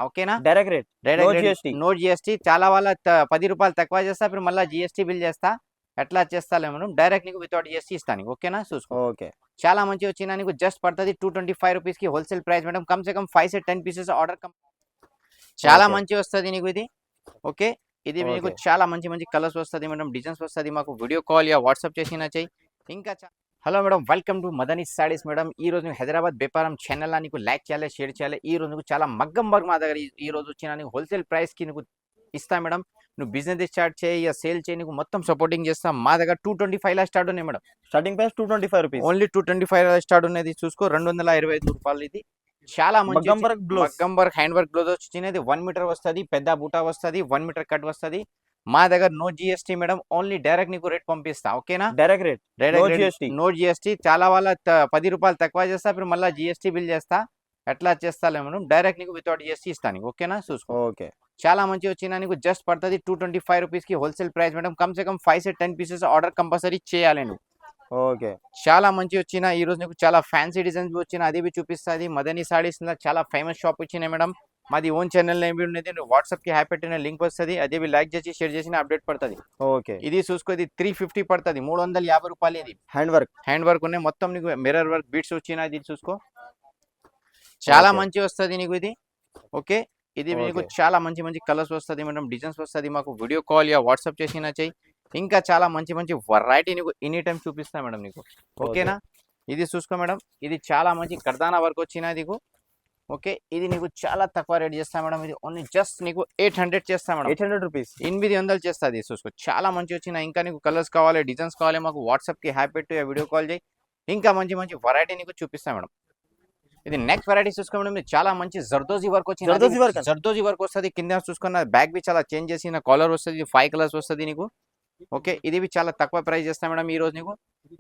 ఓకేనా? Direct rate, no direct GST. No GST. చాలా వాళ్ళ 10 రూపాయలు తక్కువ చేస్తా, ఇప్పుడు మళ్ళీ జిఎస్టీ బిల్ చేస్తా. ఎట్లా చేస్తాలే మేడం, డైరెక్ట్ నీకు వితౌట్ జిఎస్టీ ఇస్తాను నీకు. ఓకేనా? చూసుకో. ఓకే చాలా మంచి వచ్చినా నీకు జస్ట్ పడుతుంది 225 రూపీస్కి హోల్సేల్ ప్రైస్ మేడం. కమ్ సే కమ్ 5 से 10 పీసెస్ ఆర్డర్ చాలా ఓకే మంచి వస్తుంది నీకు ఇది. ఓకే, ఇది మీకు ఓకే చాలా మంచి మంచి కలర్స్ వస్తుంది మేడం, డిజైన్స్ వస్తుంది. మాకు వీడియో కాల్ యా వాట్సాప్ చేసినా చెయ్యి. ఇంకా hello madam, welcome to Madani saris madam. ఈ రోజు నువ్వు హైదరాబాద్ వ్యాపారం ఛానల్ నీకు లైక్ చేయాలి, షేర్ చేయాలి. ఈ రోజు నీకు చాలా మగ్గం వర్క్ మా దగ్గర ఈ రోజు వచ్చిన నీకు హోల్సేల్ ప్రైస్కి నీకు ఇస్తా మేడం. నువ్వు బిజినెస్ స్టార్ట్ చేయి, సేల్ చేయి, నీకు మొత్తం సపోర్టింగ్ చేస్తాం. మా దగ్గర 225 లా స్టార్ట్ ఉన్నాయి madam. Starting price 225 rupees. Only 225 start ఉన్నది. చూసుకో, 225 రూపాయలు. ఇది చాలా మంచి మగ్గం వర్క్ బ్లౌజ్. మగ్గం వర్క్ హ్యాండ్ వర్క్ బ్లౌజ్ వచ్చినది. 1 మీటర్ వస్తుంది, పెద్ద బూటా వస్తుంది, 1 మీటర్ కట్ వస్తుంది. మా దగ్గర no GST madam, only direct నీకు రేట్ పంపిస్తా. ఓకేనా? Direct rate, no GST. No GST. చాలా వాళ్ళ 10 రూపాయలు తక్కువ చేస్తా, ఇప్పుడు మళ్ళీ జిఎస్టీ బిల్ చేస్తా. ఎట్లా చేస్తాలే మేడం, డైరెక్ట్ నీకు వితౌట్ జిఎస్టీ ఇస్తాను. ఓకేనా? చూసుకో. ఓకే చాలా మంచి వచ్చినా నీకు జస్ట్ పడుతుంది 225 రూపీస్కి హోల్సేల్ ప్రైస్ మేడం. కమ్ సే కమ్ 5 से 10 పీసెస్ ఆర్డర్ కంపల్సరీ చేయాలి నువ్వు. ఓకే చాలా మంచి వచ్చిన ఈ రోజు నీకు చాలా ఫ్యాన్సీ డిజైన్స్ వచ్చిన అది బి చూపిస్తుంది. మదనీ సారీస్ చాలా ఫేమస్ షాప్ వచ్చినాయి మేడం. మాది ఓన్ ఛానల్ ఏమి ఉన్నది, నువ్వు వాట్సాప్కి హ్యాపీ పెట్టిన లింక్ వస్తుంది. అది బి లైక్ చేసి షేర్ చేసిన అప్డేట్ పడుతుంది. ఓకే ఇది చూసుకో, ఇది 350 పడుతుంది, 350 రూపాయలు. ఇది హ్యాండ్ వర్క్ ఉన్నాయి మొత్తం నీకు. మిర్రర్ వర్క్ బీట్స్ వచ్చిన ఇది చూసుకో, చాలా మంచి వస్తుంది నీకు ఇది. ఓకే, ఇది మీకు చాలా మంచి మంచి కలర్స్ వస్తుంది మేడం, డిజైన్స్ వస్తుంది. మాకు వీడియో కాల్ యా వాట్సాప్ చేసినా చెయ్యి. ఇంకా చాలా మంచి మంచి వెరైటీ నీకు ఎనీ టైం చూపిస్తా మేడం నీకు. ఓకేనా? ఇది చూసుకో మేడం, ఇది చాలా మంచి కర్దానా వర్క్ వచ్చిన నీకు. ఓకే, ఇది నీకు చాలా తక్కువ రేట్ చేస్తా మేడం. ఇది ఓన్లీ జస్ట్ నీకు 800 చేస్తా మేడం. 800 రూపీస్, 800 చేస్తుంది. చూసుకో, చాలా మంచి వచ్చిన. ఇంకా నీకు కలర్స్ కావాలి, డిజైన్స్ కావాలి, మాకు వాట్సాప్కి హ్యాపీ పెట్టు, వీడియో కాల్ చేయి. ఇంకా మంచి మంచి వెరైటీ నీకు చూపిస్తా మేడం. ఇది నెక్స్ట్ వెరైటీ చూసుకో మేడం, ఇది చాలా మంచి జర్దోజీ వర్క్ వచ్చింది. జర్దోజీ వర్క్ వస్తుంది. కింద చూసుకున్న బ్యాక్ బి చాలా చేంజ్ చేసిన కాలర్ వస్తుంది, 5 కలర్స్ వస్తుంది నీకు. ఓకే, ఇది బి చాలా తక్కువ ప్రైస్ చేస్తా మేడం ఈ రోజు నీకు.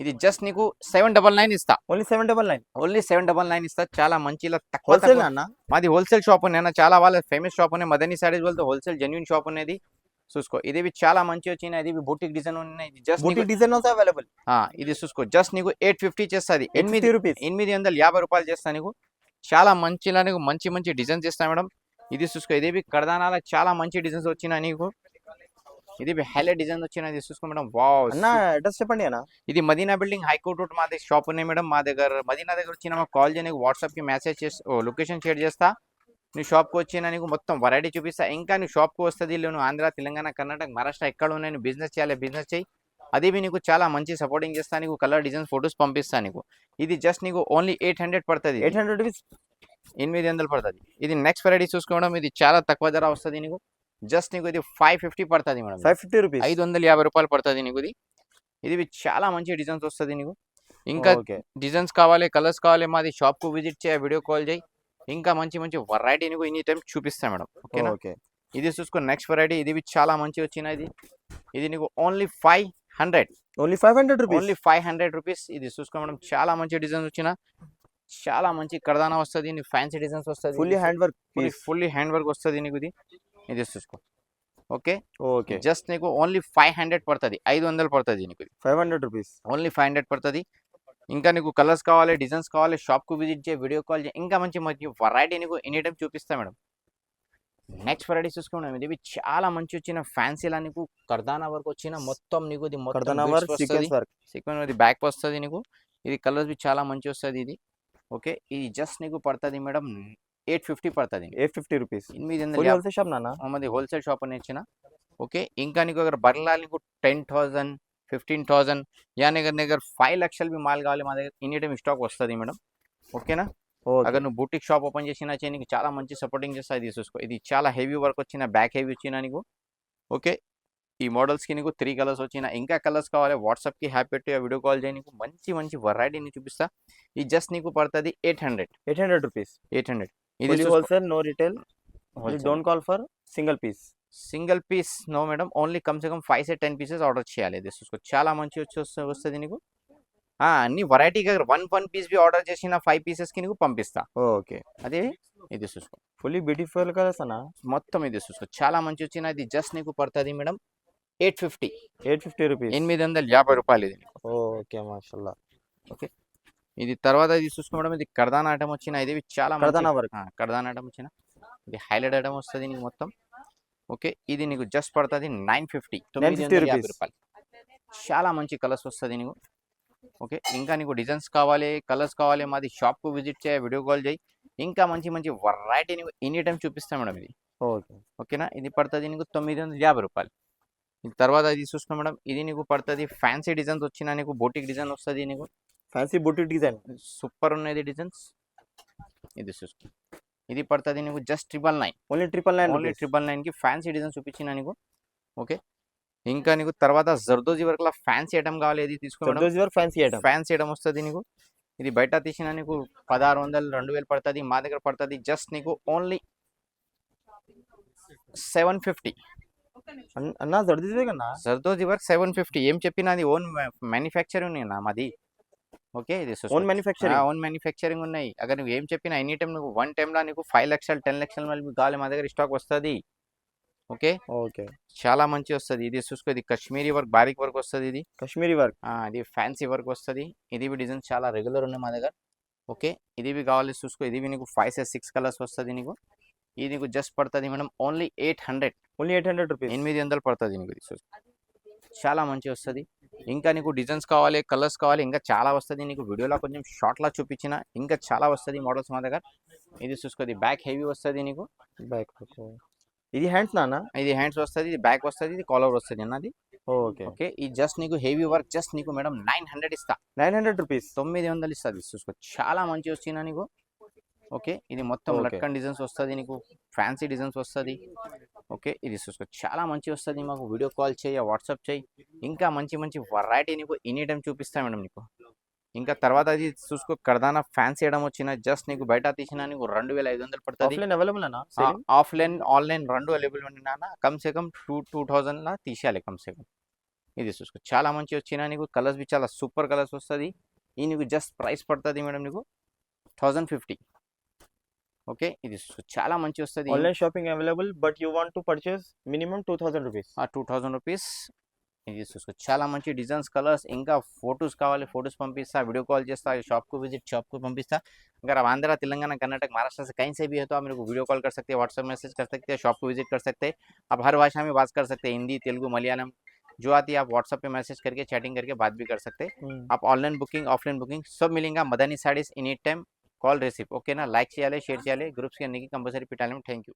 ఇది జస్ట్ నీకు 799 ఇస్తా. ఓన్లీ 799, ఓన్లీ 799 ఇస్తా. చాలా మంచి హోల్సేల్ అన్న. మాది హోల్సేల్ షాప్ ఉన్నాయి, చాలా వాళ్ళ ఫేమస్ షాప్ ఉన్నాయి. మదనీ సారీస్ వాళ్ళతో హోల్సేల్ జెన్యూన్ షాప్ ఉన్నది. చూసుకో, ఇది చాలా మంచి వచ్చినాయి. ఇది బూటిక్ డిజైన్ ఉన్నాయి. ఇది just boutique design also available. ఇది చూసుకో, జస్ట్ నీకు 850 చేస్తుంది. 850 రూపీస్, 850 రూపాయలు చేస్తా నీకు. చాలా మంచిలా నీకు మంచి మంచి డిజైన్స్ చేస్తా మేడం. ఇది చూసుకో, ఇది కర్దానాల చాలా మంచి డిజైన్స్ వచ్చినా నీకు. ఇది హైలైట్ డిజైన్ వచ్చినది చూసుకో మేడం. వావ్ అన్న, అడ్రస్ చెప్పండి అన్న. ఇది మదీనా బిల్డింగ్ హైకోర్ట్ రోడ్ మా దగ్గర షాప్ ఉన్నాయి మేడం. మా దగ్గర మదీనా దగ్గర వచ్చిన మాకు కాల్ చేయడానికి వాట్సాప్కి మెసేజ్ చేసి లొకేషన్ షేర్ చేస్తా. నువ్వు షాప్కి వచ్చినా నీకు మొత్తం వెరైటీ చూపిస్తా. ఇంకా నువ్వు షాప్కి వస్తుంది, నువ్వు ఆంధ్ర, తెలంగాణ, కర్ణాటక, మహారాష్ట్ర ఎక్కడ ఉన్నాయి, నువ్వు బిజినెస్ చేయాలి, బిజినెస్ చేయి. అది నీకు చాలా మంచి సపోర్టింగ్ చేస్తా. నీకు కలర్ డిజైన్స్ ఫొటోస్ పంపిస్తా నీకు. ఇది జస్ట్ నీకు ఓన్లీ 800 పడుతుంది. 800 రూపీస్, 800 పడుతుంది. ఇది నెక్స్ట్ వెరైటీ చూసుకోవడం, ఇది చాలా తక్కువ ధర వస్తుంది నీకు. జస్ట్ నీకు ఇది 550 పడుతుంది మేడం. 550 రూపీస్, 550 రూపాయలు పడుతుంది నీకు. ఇది చాలా మంచి డిజైన్స్ వస్తుంది నీకు. ఇంకా డిజైన్స్ కావాలి, కలర్స్ కావాలి, మాది షాప్కు విజిట్ చేయ, వీడియో కాల్ చేయి. ఇంకా మంచి మంచి వెరైటీ నీకు ఎనీ టైం చూపిస్తా మేడం. ఓకేనా? ఇది చూసుకో, నెక్స్ట్ వెరైటీ. ఇది చాలా మంచి వచ్చిన. ఇది నీకు only 500, only 500 rupees, only 500 rupees. ఇది చూసుకో మేడం, చాలా మంచి డిజైన్స్ వచ్చిన. చాలా మంచి కర్దానా వస్తుంది, నీకు ఫ్యాన్సీ డిజైన్స్ వస్తుంది. Fully hand work, fully hand work వస్తుంది నీకు. ఇది చూసుకో. ఓకే ఓకే, జస్ట్ నీకు ఓన్లీ 500 పడుతుంది. 500 పడుతుంది నీకు. 500 రూపీస్, ఓన్లీ 500 పడుతుంది. ఇంకా నీకు కలర్స్ కావాలి, డిజైన్స్ కావాలి, షాప్కు విజిట్ చేయి, వీడియో కాల్ చేయి. ఇంకా మంచి మంచి వెరైటీ నీకు ఎనీ టైం చూపిస్తా మేడం. నెక్స్ట్ వెరైటీ చూసుకున్నాం, ఇది చాలా మంచి వచ్చిన ఫ్యాన్సీలా నీకు కర్దానా వర్క్ వచ్చిన మొత్తం నీకు. ఇది సీక్వెన్స్ బ్యాక్ వస్తుంది నీకు. ఇది కలర్స్ బి చాలా మంచి వస్తుంది ఇది. ఓకే, ఇది జస్ట్ నీకు పడుతుంది మేడం 850 పడుతుంది. 850 రూపీస్, 850 షాప్ నాన్న, మాది హోల్సేల్ షాప్ అని ఇచ్చిన. ఓకే, ఇంకా నీకు అगर బర్లా నీకు 10,000, 15,000 या దగ్గర 5 లక్షలు బి మాల్ కావాలి, మా దగ్గర ఎనీ టైం స్టాక్ వస్తుంది మేడం. ఓకేనా? అगर నువ్వు బూటిక్ షాప్ ఓపెన్ చేసినా చేయి, నీకు చాలా మంచి సపోర్టింగ్ చేస్తా. ఇది చూసుకో, ఇది చాలా హెవీ వర్క్ వచ్చిన, బ్యాక్ హెవీ వచ్చిన నీకు. ఓకే, ఈ మోడల్స్కి నీకు 3 కలర్స్ వచ్చిన. ఇంకా కలర్స్ కావాలి, వాట్సాప్కి హ్యాపీ పెట్టి వీడియో కాల్ చేయి. నీకు మంచి మంచి వెరైటీని చూపిస్తా. ఇది జస్ట్ నీకు పడుతుంది 800 రూపీస్, 800. ఇది wholesale, no retail. Don't call for single piece, no madam. Only కమ్ సే కమ్ 5 से 10 పీసెస్ ఆర్డర్ చేయాలి. ఇది చూసుకో, చాలా మంచి వస్తుంది నీకు. అన్ని వెరైటీగా 1 పీస్ బి ఆర్డర్ చేసిన 5 పీసెస్కి నీకు పంపిస్తా. ఓకే, అదే ఇది చూసుకో, ఫుల్లీ బ్యూటిఫుల్ కలర్స్ అన్న మొత్తం. ఇది చూసుకో, చాలా మంచి వచ్చిన. ఇది జస్ట్ నీకు పడుతుంది మేడం 850 రూపీస్, 850 రూపాయలు. ఇది ఓకే, మాషాల్లా. ఓకే, ఇది తర్వాత ఇది చూసుకో మేడం, ఇది కర్దానా ఐటమ్ వచ్చిన. ఇది చాలా కర్దానా వర్క్, కర్దానా ఐటమ్ వచ్చిన. ఇది హైలైట్ ఐటమ్ వస్తుంది నీకు మొత్తం. ఓకే, ఇది నీకు జస్ట్ పడుతుంది 950 950 950 రూపాయలు. చాలా మంచి కలర్స్ వస్తుంది నీకు. ఓకే, ఇంకా నీకు డిజైన్స్ కావాలి, కలర్స్ కావాలి, మాది షాప్కు విజిట్ చేయి, వీడియో కాల్ చేయి, ఇంకా మంచి మంచి వెరైటీ నీకు ఎనీ టైం చూపిస్తాం మేడం ఇది. ఓకే ఓకేనా, ఇది పడుతుంది నీకు 950 రూపాయలు. తర్వాత ఇది చూసుకున్నాం మేడం, ఇది నీకు పడుతుంది ఫ్యాన్సీ డిజైన్స్ వచ్చిన నీకు బోటిక్ డిజైన్ వస్తుంది నీకు. ఫ్యాన్సీ బుట్టి డిజైన్ సూపర్ ఉన్నాయి డిజైన్స్. ఇది చూసుకో, ఇది పడుతుంది నీకు జస్ట్ 999. ఓన్లీ 999 ఓన్లీ 999కి ఫ్యాన్సీ డిజైన్ చూపించిన నీకు. ఓకే, ఇంకా నీకు తర్వాత జర్దోజీ వర్క్ లా ఫ్యాన్సీ ఐటమ్ కావాలి, ఇది తీసుకోవడం zardozi work fancy item. Fancy item వస్తుంది నీకు. ఇది బయట తీసిన నీకు 1600 2000 పడుతుంది, మా దగ్గర పడుతుంది జస్ట్ నీకు ఓన్లీ 750. అన్నా జర్దోజీ కన్నా జర్దోజీ వర్క్ 750. ఏం చెప్పినా అది ఓన్ మ్యానుఫ్యాక్చరింగ్ నా మాది. ఓకే, ఇది ఓన్ మ్యానుఫ్యాక్చరింగ్. ఓన్ మ్యానుఫ్యాక్చరింగ్ ఉన్నాయి. అगर నువ్వు ఏం చెప్పినా ఎనీ టైం నువ్వు వన్ టైంలో నీకు 5 లక్షలు 10 లక్షల మళ్ళీ కావాలి, మా దగ్గర స్టాక్ వస్తుంది. ఓకే, ఓకే చాలా మంచి వస్తుంది. ఇది చూసుకో, ఇది కాశ్మీరీ వర్క్ బారిక్ వర్క్ వస్తుంది. ఇది కాశ్మీరీ వర్క్. ఇది ఫ్యాన్సీ వర్క్ వస్తుంది. ఇది డిజైన్ చాలా రెగ్యులర్ ఉన్నాయి మా దగ్గర. ఓకే, ఇది కావాలి చూసుకో, ఇది నీకు 5 6 కలర్స్ వస్తుంది నీకు. ఇది నీకు జస్ట్ పడుతుంది మేడం ఓన్లీ 800. Only 800 rupees. 800 పడుతుంది నీకు. ఇది చూసుకో, చాలా మంచి వస్తుంది. ఇంకా నీకు డిజైన్స్ కావాలి, కలర్స్ కావాలి, ఇంకా చాలా వస్తుంది నీకు. వీడియోలో కొంచెం షార్ట్లా చూపించిన, ఇంకా చాలా వస్తుంది మోడల్స్ మా దగ్గర. ఇది చూసుకో, ఇది బ్యాక్ హెవీ వస్తుంది నీకు. బ్యాక్ ఇది హ్యాండ్స్ నానా. ఇది హ్యాండ్స్ వస్తుంది, ఇది బ్యాక్ వస్తుంది, ఇది కాలర్ వస్తుంది అన్నది. ఓకే ఓకే, ఈ జస్ట్ నీకు హెవీ వర్క్ జస్ట్ నీకు మేడం 900 ఇస్తా. 900 రూపీస్. 900 ఇస్తుంది. చూసుకో, చాలా మంచి వచ్చిన నీకు. ఓకే, ఇది మొత్తం Okay. లట్కన్ డిజైన్స్ వస్తుంది నీకు, ఫ్యాన్సీ డిజైన్స్ వస్తుంది. ఓకే, ఇది చూసుకో, చాలా మంచి వస్తుంది. మాకు వీడియో కాల్ చేయి, వాట్సాప్ చేయి, ఇంకా మంచి మంచి వెరైటీ నీకు ఎనీ టైం చూపిస్తాను మేడం నీకు. ఇంకా తర్వాత అది చూసుకో, కర్దానా ఫ్యాన్సీ వేయడం వచ్చిన జస్ట్ నీకు బయట తీసిన నీకు 2500 పడుతుంది. ఆఫ్లైన్ అవైలబుల్ అన్నా. ఆఫ్లైన్ ఆన్లైన్ రెండు అవైలబుల్ ఉన్నాయన్నా. కమ్సే కమ్ 2000 లా తీసేయాలి కమ్సే కమ్. ఇది చూసుకో, చాలా మంచి వచ్చిన నీకు. కలర్స్ బి చాలా సూపర్ కలర్స్ వస్తుంది. ఈ నీకు జస్ట్ ప్రైస్ పడుతుంది మేడం నీకు 1050. ఓకే, ఇది చాలా మంచి వస్తుంది. Online shopping available, but you want to purchase minimum 2000 rupees. 2000 rupees. ఇది చూసుకో, చాలా మంచి డిజైన్స్, కలర్స్, ఇంకా ఫొటోస్ కావాలి, ఫొటోస్ పంపిస్తా, वीडियो कॉल చేస్తా, शॉप को पंपिस्ता. अगर आप आंध्र तेलंगाना कर्नाटक महाराष्ट्र से कहीं से भी है तो आप मेरे को वीडियो कॉल कर सकते हैं, व्हाट्सएप मैसेज कर सकते हैं, शॉप को विजिट कर सकते हैं. आप हर भाषा में बात कर सकते हैं, हिंदी तेलुगु मलयालम जो आती है आप व्हाट्सएप पे मैसेज करके चैटिंग करके बात भी कर सकते हैं. आप ऑनलाइन बुकिंग ऑफलाइन बुकिंग सब मिलेगा. Madani sarees any time call receive. ఓకేనా, లైక్ చేయాలి, షేర్ చేయాలి, గ్రూప్స్కి అన్నికి కంపల్సరీ పెట్టాలి. Thank you.